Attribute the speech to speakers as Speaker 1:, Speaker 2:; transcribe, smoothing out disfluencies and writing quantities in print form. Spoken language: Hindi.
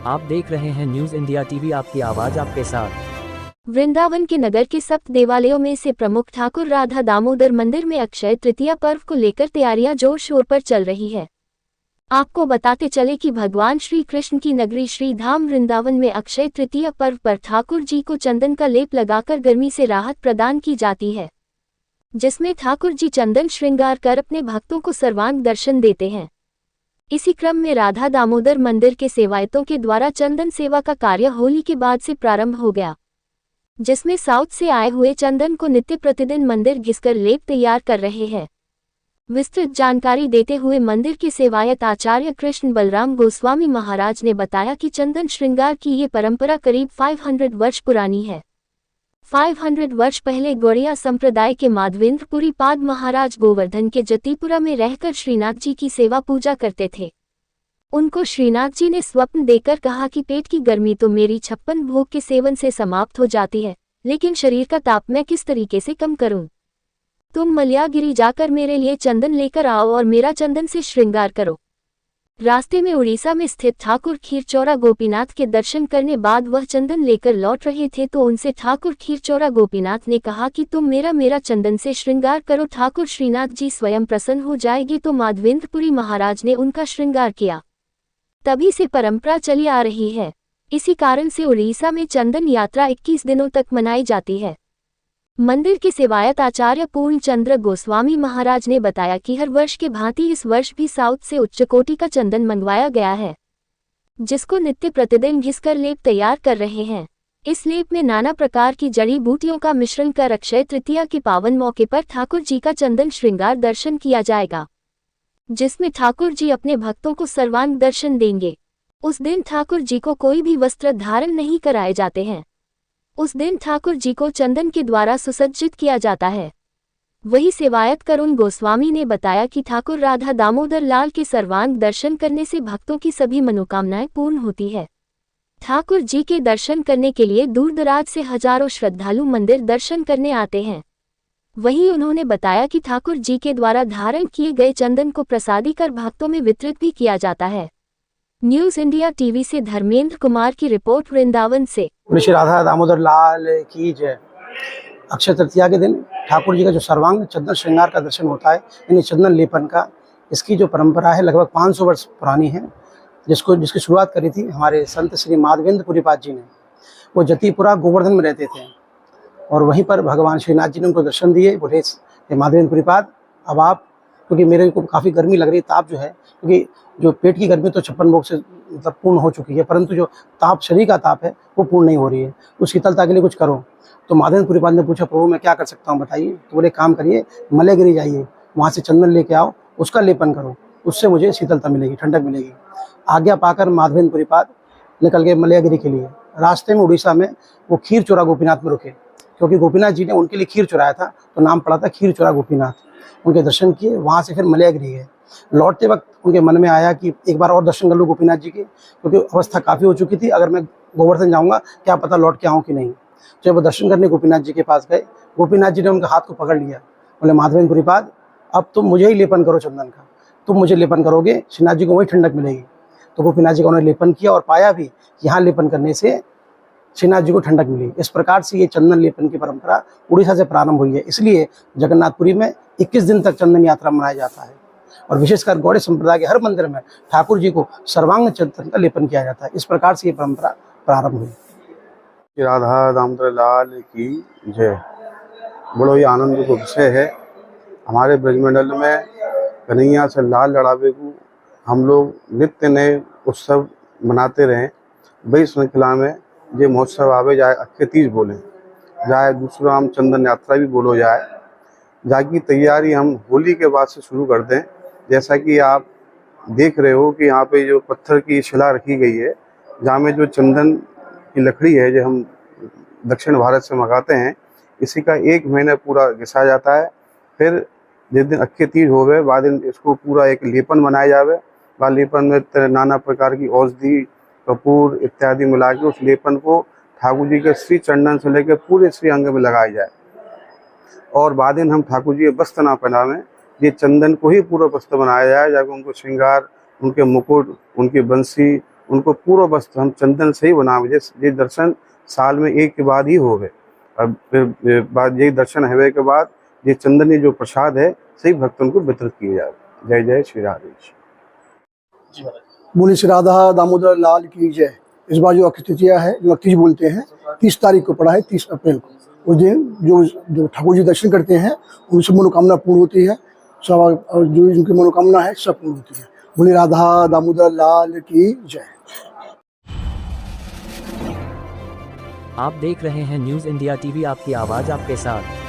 Speaker 1: आप देख रहे हैं न्यूज इंडिया टीवी, आपकी आवाज आपके साथ।
Speaker 2: वृंदावन के नगर के सप्त देवालयों में से प्रमुख ठाकुर राधा दामोदर मंदिर में अक्षय तृतीया पर्व को लेकर तैयारियां जोर शोर पर चल रही है। आपको बताते चले कि भगवान श्री कृष्ण की नगरी श्री धाम वृंदावन में अक्षय तृतीया पर्व पर ठाकुर जी को चंदन का लेप लगाकर गर्मी से राहत प्रदान की जाती है, जिसमें ठाकुर जी चंदन श्रृंगार कर अपने भक्तों को सर्वांग दर्शन देते हैं। इसी क्रम में राधा दामोदर मंदिर के सेवायतों के द्वारा चंदन सेवा का कार्य होली के बाद से प्रारंभ हो गया, जिसमें साउथ से आए हुए चंदन को नित्य प्रतिदिन मंदिर घिसकर लेप तैयार कर रहे हैं। विस्तृत जानकारी देते हुए मंदिर के सेवायत आचार्य कृष्ण बलराम गोस्वामी महाराज ने बताया कि चंदन श्रृंगार की ये परंपरा करीब 500 वर्ष पुरानी है। 500 वर्ष पहले गौड़िया संप्रदाय के माधवेंद्रपुरी पाद महाराज गोवर्धन के जतीपुरा में रहकर श्रीनाथ जी की सेवा पूजा करते थे। उनको श्रीनाथ जी ने स्वप्न देकर कहा कि पेट की गर्मी तो मेरी 56 भोग के सेवन से समाप्त हो जाती है, लेकिन शरीर का ताप मैं किस तरीके से कम करूं? तुम मलयागिरी जाकर मेरे लिए चंदन लेकर आओ और मेरा चंदन से श्रृंगार करो। रास्ते में उड़ीसा में स्थित ठाकुर खीरचौरा गोपीनाथ के दर्शन करने बाद वह चंदन लेकर लौट रहे थे तो उनसे ठाकुर खीरचौरा गोपीनाथ ने कहा कि तुम मेरा चंदन से श्रृंगार करो, ठाकुर श्रीनाथ जी स्वयं प्रसन्न हो जाएगी। तो माधवेंद्रपुरी महाराज ने उनका श्रृंगार किया। तभी से परंपरा चली आ रही है। इसी कारण से उड़ीसा में चंदन यात्रा 21 दिनों तक मनाई जाती है। मंदिर के सेवायत आचार्य पूर्ण चंद्र गोस्वामी महाराज ने बताया कि हर वर्ष के भांति इस वर्ष भी साउथ से उच्च कोटि का चंदन मंगवाया गया है, जिसको नित्य प्रतिदिन घिसकर लेप तैयार कर रहे हैं। इस लेप में नाना प्रकार की जड़ी बूटियों का मिश्रण कर अक्षय तृतीया के पावन मौके पर ठाकुर जी का चंदन श्रृंगार दर्शन किया जाएगा, जिसमें ठाकुर जी अपने भक्तों को सर्वांग दर्शन देंगे। उस दिन ठाकुर जी को कोई भी वस्त्र धारण नहीं कराए जाते हैं। उस दिन ठाकुर जी को चंदन के द्वारा सुसज्जित किया जाता है। वही सेवायत करुण गोस्वामी ने बताया कि ठाकुर राधा दामोदर लाल के सर्वांग दर्शन करने से भक्तों की सभी मनोकामनाएं पूर्ण होती है। ठाकुर जी के दर्शन करने के लिए दूर दराज से हजारों श्रद्धालु मंदिर दर्शन करने आते हैं। वहीं उन्होंने बताया कि ठाकुर जी के द्वारा धारण किए गए चंदन को प्रसादी कर भक्तों में वितरित भी किया जाता है। न्यूज इंडिया टीवी से धर्मेंद्र कुमार की रिपोर्ट वृंदावन से।
Speaker 3: श्री राधा दामोदर लाल की जय। अक्षय तृतीया के दिन ठाकुर जी का जो सर्वांग चंदन श्रृंगार का दर्शन होता है, यानी चंदन लेपन का, इसकी जो परंपरा है लगभग 500 वर्ष पुरानी है, जिसकी शुरुआत करी थी हमारे संत श्री माधवेंद्रपुरी पाद जी ने। वो जतीपुरा गोवर्धन में रहते थे और वहीं पर भगवान श्रीनाथ जी ने उनको दर्शन दिए। बोले माधवेंद्रपुरी पाद, अब आप, क्योंकि मेरे को काफ़ी गर्मी लग रही, ताप जो है, क्योंकि जो पेट की गर्मी तो 56 भोग से मतलब पूर्ण हो चुकी है, परंतु जो ताप, शरीर का ताप है, वो पूर्ण नहीं हो रही है। तो शीतलता के लिए कुछ करो। तो माधवेंद्रपुरी पाद ने पूछा, प्रभु मैं क्या कर सकता हूँ बताइए। तो बोले काम करिए, मलयगिरी जाइए, वहाँ से चंदन लेके आओ, उसका लेपन करो, उससे मुझे शीतलता मिलेगी, ठंडक मिलेगी। आज्ञा पाकर माधवेंद्रपुरी पाद निकल गए मलयगिरी के लिए। रास्ते में उड़ीसा में वो खीरचौरा गोपीनाथ में रुके, क्योंकि गोपीनाथ जी ने उनके लिए खीर चुराया था, तो नाम पड़ा था खीरचौरा गोपीनाथ। उनके दर्शन किए, वहाँ से फिर मलयगिरी गए। लौटते वक्त उनके मन में आया कि एक बार और दर्शन कर लूँ गोपीनाथ जी के, क्योंकि अवस्था काफ़ी हो चुकी थी, अगर मैं गोवर्धन जाऊँगा क्या पता लौट के आऊँ कि नहीं। जब वो दर्शन करने गोपीनाथ जी के पास गए, गोपीनाथ जी ने उनका हाथ को पकड़ लिया। बोले माधवेंद्रपुरी पाद, अब तुम मुझे ही लेपन करो चंदन का, तुम मुझे लेपन करोगे, श्रीनाथ जी को वही ठंडक मिलेगी। तो गोपीनाथ जी का उन्होंने लेपन किया और पाया भी कि यहाँ लेपन करने से श्रीनाथ जी को ठंडक मिली। इस प्रकार से ये चंदन लेपन की परंपरा उड़ीसा से प्रारंभ हुई है। इसलिए जगन्नाथपुरी में 21 दिन तक चंदन यात्रा मनाया जाता है और विशेषकर गौड़ीय संप्रदाय के हर मंदिर में ठाकुर जी को सर्वांग चंदन का लेपन किया जाता है। इस प्रकार से ये परंपरा प्रारंभ हुई।
Speaker 4: राधा दामोदर लाल की जय। बड़ो ही आनंद को विषय है। हमारे ब्रजमंडल में कन्हैया से लाल लड़ावे को हम लोग नित्य नए उत्सव मनाते रहें। बड़ी श्रृंखला में ये महोत्सव आवे, जाए अक्षय तीज बोले, जाए दूसरा हम चंदन यात्रा भी बोलो जाए, जाकी तैयारी हम होली के बाद से शुरू कर दें। जैसा कि आप देख रहे हो कि यहाँ पे जो पत्थर की शिला रखी गई है, जहाँ में जो चंदन की लकड़ी है जो हम दक्षिण भारत से मंगाते हैं, इसी का 1 महीना पूरा घिसा जाता है। फिर जिस दिन अक्षय तीज हो गए बाद दिन इसको पूरा एक लेपन बनाया जावे। वह लेपन में नाना प्रकार की औषधि, कपूर इत्यादि मिला के उस लेपन को ठाकुर जी के श्री चंदन से लेकर पूरे श्री अंग में लगाया जाए। और बाद दिन हम ठाकुर जी के वस्त्र ना पहनावें, ये चंदन को ही पूरा वस्त्र बनाया जाए, जाकर उनको श्रृंगार, उनके मुकुट, उनकी बंसी, उनको पूरा वस्त्र हम चंदन से ही बनावे। ये दर्शन साल में एक के बाद ही हो गए। अब फिर बाद ये दर्शन होने के बाद ये चंदन जो प्रसाद है सही भक्तों को वितरित किए जाए। जय जय श्री राधे।
Speaker 5: बोले श्री राधा दामोदर लाल की जय। इस बार जो अक्षय तृतीया है, जो अक्षय बोलते हैं, 30 तारीख को पड़ा है, 30 अप्रैल को। उस दिन जो ठाकुर जी दर्शन करते हैं उनसे मनोकामना पूर्ण होती है, सब जो उनकी मनोकामना है सब पूर्ण होती है। बोले राधा दामोदर लाल की जय।
Speaker 1: आप देख रहे हैं न्यूज़ इंडिया टीवी, आपकी आवाज़ आपके साथ।